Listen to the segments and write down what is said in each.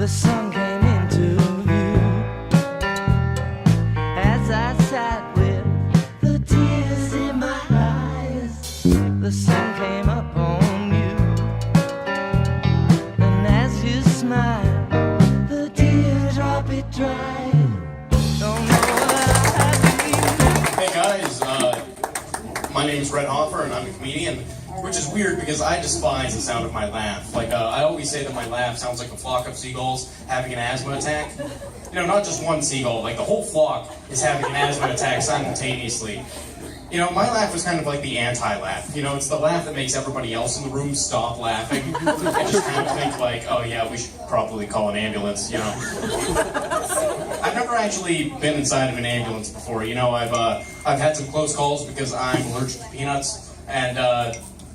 sun came into view as I sat with the tears in my eyes. The sun came up on you, and as you smiled, the teardrop it dried. Don't know what I mean. Hey guys, my name's Rhett Hoffer and I'm a comedian. Which is weird because I despise the sound of my laugh. Like, I always say that my laugh sounds like a flock of seagulls having an asthma attack. You know, not just one seagull, like the whole flock is having an asthma attack simultaneously. You know, my laugh is kind of like the anti-laugh. You know, it's the laugh that makes everybody else in the room stop laughing and just kind of think like, oh yeah, we should probably call an ambulance, you know. I've never actually been inside of an ambulance before. You know, I've had some close calls because I'm allergic to peanuts, and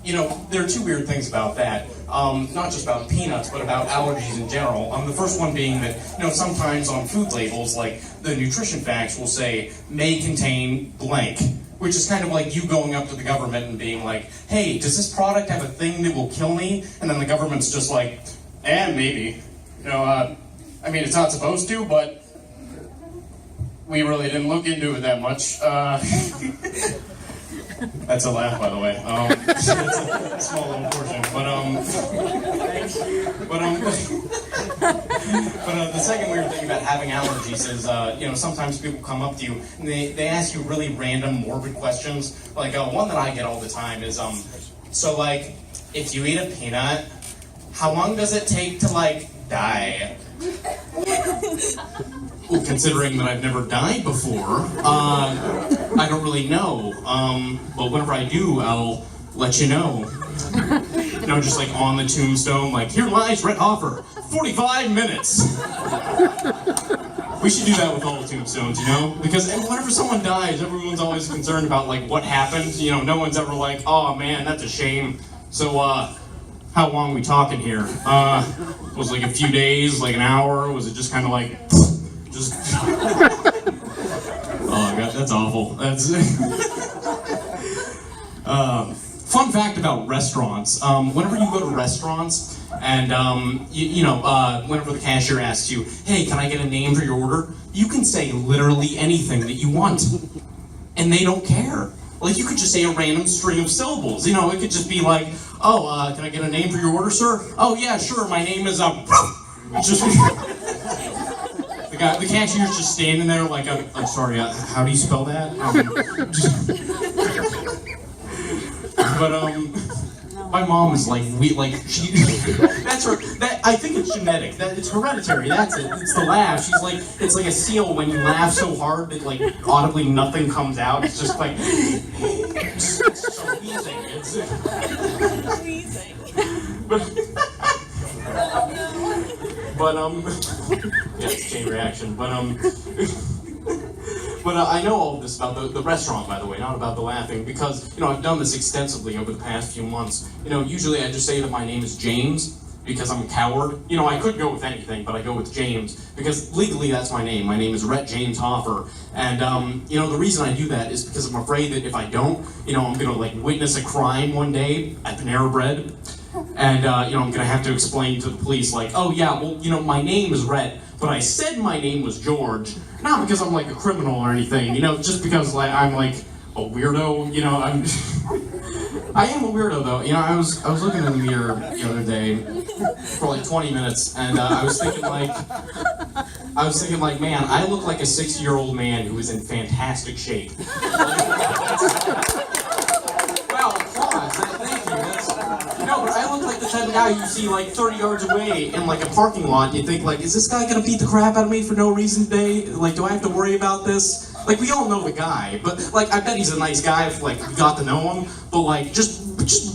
you know, there are two weird things about that. Not just about peanuts, but about allergies in general. The first one being that, you know, sometimes on food labels, like, the nutrition facts will say, may contain blank, which is kind of like you going up to the government and being like, hey, does this product have a thing that will kill me? And then the government's just like, maybe. You know, I mean, it's not supposed to, but we really didn't look into it that much. That's a laugh, by the way. It's a small little portion, but the second weird thing about having allergies is, you know, sometimes people come up to you and they ask you really random, morbid questions. Like, one that I get all the time is, so like, if you eat a peanut, how long does it take to, like, die? Well, considering that I've never died before, I don't really know. But whenever I do, I'll let you know. You know, just like on the tombstone, like, here lies Rhett Hoffer, 45 minutes. We should do that with all the tombstones, you know? Because whenever someone dies, everyone's always concerned about, like, what happened. You know, no one's ever like, oh man, that's a shame. So, how long are we talking here? Was it like a few days, like an hour? Was it just kind of like, just... Oh god, that's awful. That's... Fun fact about restaurants. Whenever you go to restaurants, and whenever the cashier asks you, hey, can I get a name for your order? You can say literally anything that you want. And they don't care. Like, you could just say a random string of syllables. You know, it could just be like, oh, can I get a name for your order, sir? Oh, yeah, sure, my name is, just... The cashier's just standing there like, I'm sorry, how do you spell that? My mom is like, that's her, I think it's genetic, it's hereditary, that's it, it's the laugh. She's like, it's like a seal when you laugh so hard that, like, audibly nothing comes out. It's just like, it's so wheezing. Yeah, it's a chain reaction, but I know all of this about the restaurant, by the way, not about the laughing, because, you know, I've done this extensively over the past few months. You know, usually I just say that my name is James, because I'm a coward. You know, I could go with anything, but I go with James, because legally that's my name. My name is Rhett James Hoffer, and, you know, the reason I do that is because I'm afraid that if I don't, you know, I'm gonna, like, witness a crime one day at Panera Bread, and, you know, I'm gonna have to explain to the police, like, oh yeah, well, you know, my name is Rhett, but I said my name was George, not because I'm like a criminal or anything, you know, just because like I'm like a weirdo, you know, I am a weirdo though, you know, I was looking in the mirror the other day for like 20 minutes, and I was thinking like, man, I look like a 60-year-old man who is in fantastic shape. Well, applause, thank you, no, but I look like the type of guy you see like 30 yards away in like a parking lot, and you think like, is this guy gonna beat the crap out of me for no reason today? Like, do I have to worry about this? Like, we all know the guy, but like, I bet he's a nice guy if like we got to know him, but like, just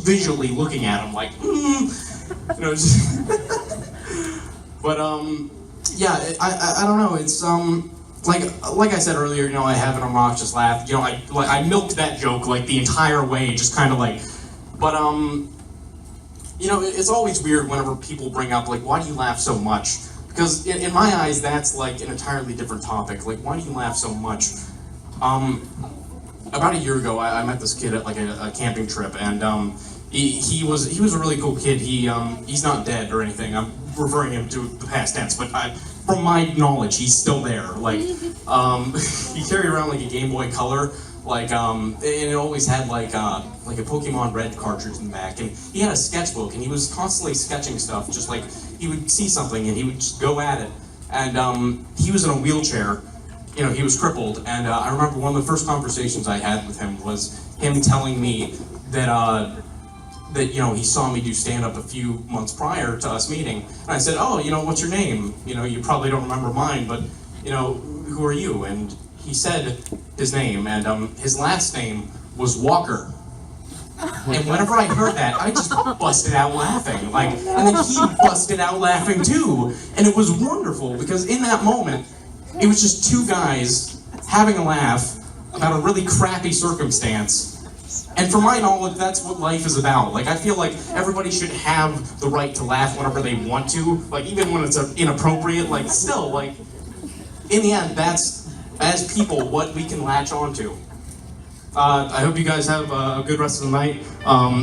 visually looking at him, like, you know, just but yeah, I don't know, it's like I said earlier, you know, I have an obnoxious laugh, you know, I milked that joke like the entire way, just kind of like, but you know, it's always weird whenever people bring up, like, why do you laugh so much? Because in my eyes, that's like an entirely different topic. Like, why do you laugh so much? About a year ago, I met this kid at like a camping trip, and he was a really cool kid. He's not dead or anything. I'm referring him to the past tense, but from my knowledge, he's still there. Like, he carried around like a Game Boy Color, like, and it always had like a Pokemon Red cartridge in the back, and he had a sketchbook, and he was constantly sketching stuff. Just like he would see something and he would just go at it. And he was in a wheelchair. You know, he was crippled, and I remember one of the first conversations I had with him was him telling me that you know, he saw me do stand-up a few months prior to us meeting, and I said, oh, you know, what's your name? You know, you probably don't remember mine, but, you know, who are you? And he said his name, and his last name was Walker. And whenever I heard that, I just busted out laughing, like, and then he busted out laughing too, and it was wonderful, because in that moment, it was just two guys having a laugh about a really crappy circumstance. And from my knowledge, that's what life is about. Like, I feel like everybody should have the right to laugh whenever they want to, like, even when it's inappropriate, like, still, like, in the end, that's, as people, what we can latch onto. I hope you guys have a good rest of the night.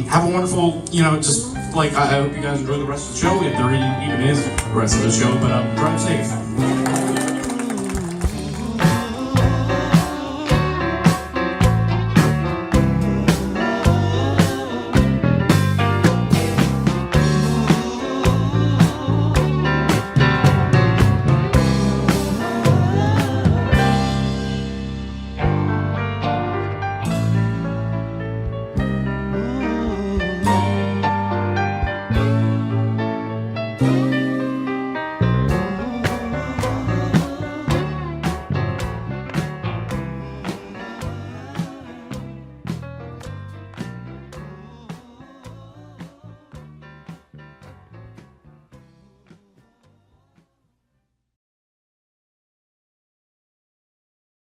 Have a wonderful, you know, just, like, I hope you guys enjoy the rest of the show, if there even is the rest of the show, but drive safe.